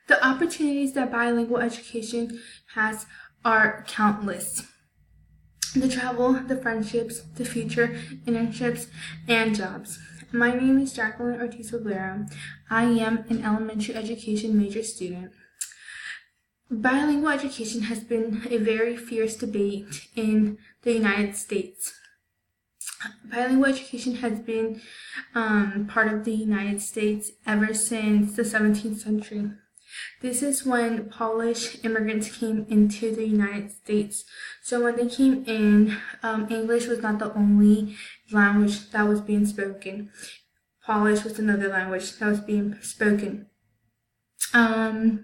The opportunities that bilingual education has are countless. The travel, the friendships, the future, internships, and jobs. My name is Jacqueline Ortiz-Roblero. I am an elementary education major student. Bilingual education has been a very fierce debate in the United States. Bilingual education has been part of the United States ever since the 17th century. This is when Polish immigrants came into the United States. So when they came in, English was not the only language that was being spoken. Polish was another language that was being spoken. The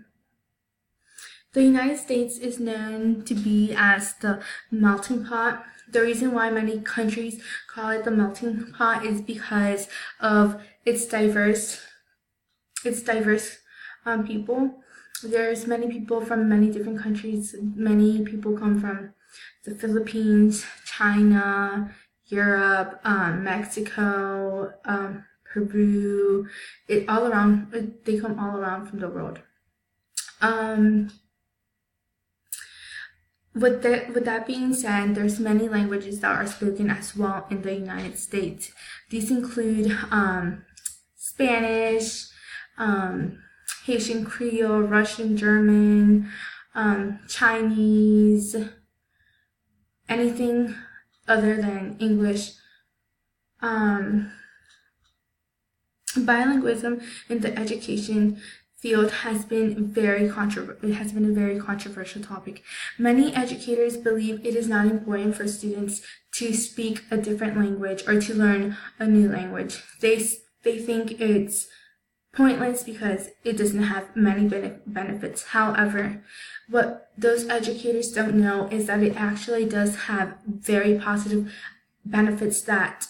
United States is known to be as the melting pot. The reason why many countries call it the melting pot is because of its diverse people. There's many people from many different countries. Many people come from the Philippines, China, Europe, Mexico, Peru. They come all around from the world. With that being said, there's many languages that are spoken as well in the United States. These include Spanish, Haitian Creole, Russian, German, Chinese, anything other than English. Bilingualism in the education field has been a very controversial topic. Many educators believe it is not important for students to speak a different language or to learn a new language. They think it's pointless because it doesn't have many benefits. However, what those educators don't know is that it actually does have very positive benefits that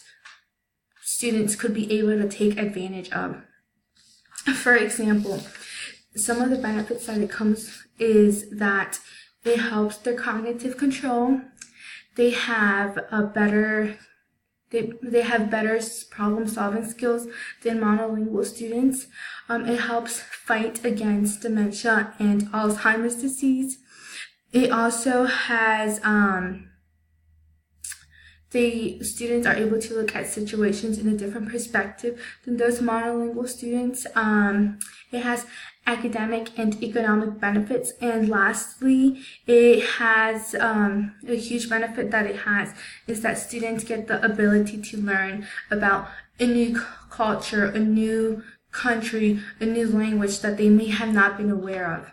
students could be able to take advantage of. For example, some of the benefits that it comes is that it helps their cognitive control. They have better problem-solving skills than monolingual students. It helps fight against dementia and Alzheimer's disease. It also has the students are able to look at situations in a different perspective than those monolingual students. It has academic and economic benefits, and lastly, it has a huge benefit that it has is that students get the ability to learn about a new culture, a new country, a new language that they may have not been aware of.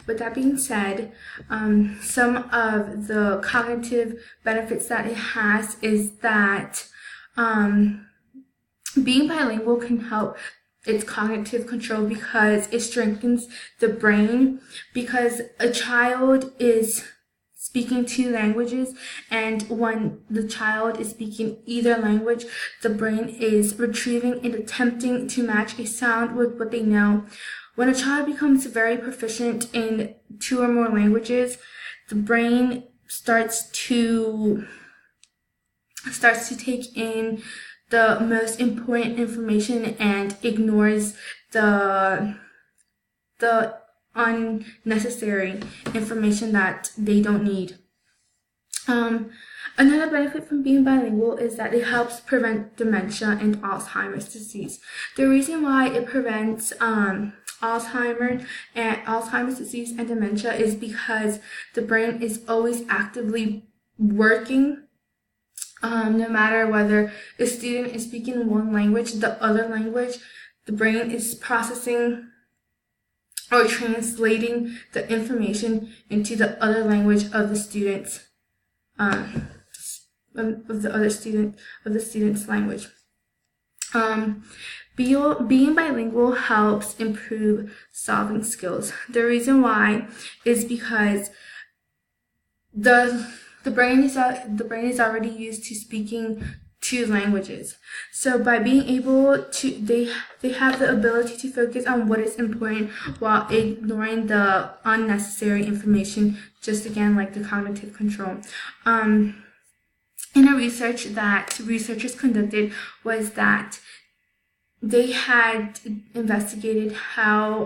With that being said, some of the cognitive benefits that it has is that being bilingual can help its cognitive control because it strengthens the brain, because a child is speaking two languages, and when the child is speaking either language, the brain is retrieving and attempting to match a sound with what they know. When a child becomes very proficient in two or more languages, the brain starts to take in the most important information and ignores the unnecessary information that they don't need. Another benefit from being bilingual is that it helps prevent dementia and Alzheimer's disease. The reason why it prevents Alzheimer's disease and dementia is because the brain is always actively working. No matter whether a student is speaking one language, the other language, the brain is processing or translating the information into the other language of the student's student's language. Being bilingual helps improve solving skills. The reason why is because the brain is already used to speaking two languages. So by being able to, they have the ability to focus on what is important while ignoring the unnecessary information, just again like the cognitive control. In a research that researchers conducted was that they had investigated how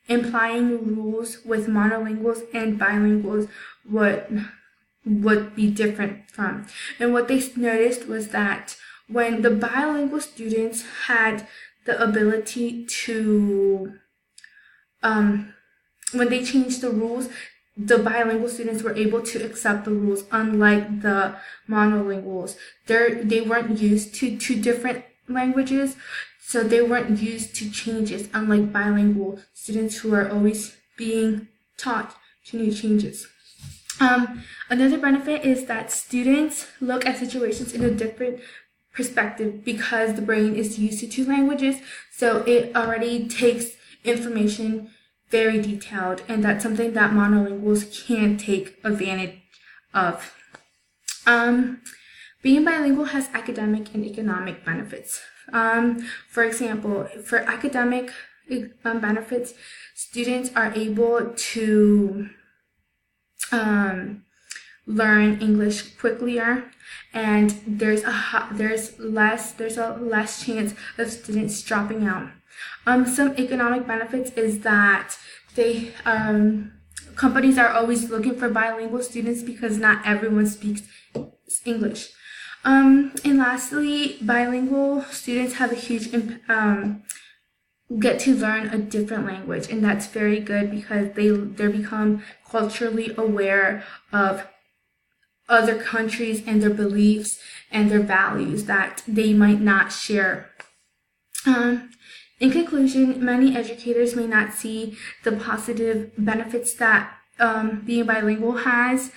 implying rules with monolinguals and bilinguals would be different from. And what they noticed was that when the bilingual students had the ability to, when they changed the rules, the bilingual students were able to accept the rules, unlike the monolinguals. They weren't used to two different languages, so they weren't used to changes, unlike bilingual students who are always being taught to new changes. Another benefit is that students look at situations in a different perspective because the brain is used to two languages, so it already takes information very detailed, and that's something that monolinguals can take advantage of. Being bilingual has academic and economic benefits. For example, for academic benefits, students are able to learn English quicker, and there's a less chance of students dropping out. Some economic benefits is that companies are always looking for bilingual students because not everyone speaks English. And lastly, bilingual students have a huge get to learn a different language, and that's very good because they become culturally aware of other countries and their beliefs and their values that they might not share. In conclusion, many educators may not see the positive benefits that being bilingual has.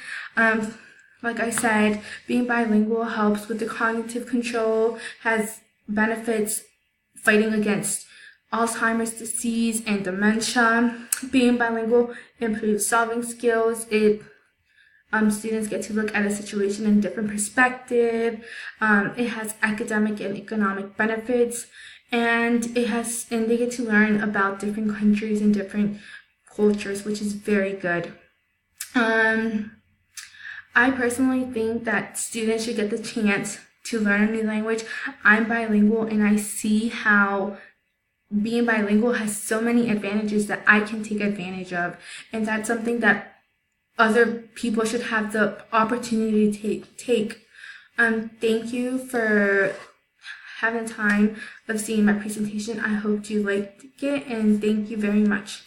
Like I said, being bilingual helps with the cognitive control, has benefits fighting against Alzheimer's disease and dementia. Being bilingual improves solving skills. Students get to look at a situation in a different perspective. It has academic and economic benefits, and they get to learn about different countries and different cultures, which is very good. I personally think that students should get the chance to learn a new language. I'm bilingual, and I see how being bilingual has so many advantages that I can take advantage of, and that's something that other people should have the opportunity to take. Thank you for having time of seeing my presentation. I hope you liked it, and thank you very much.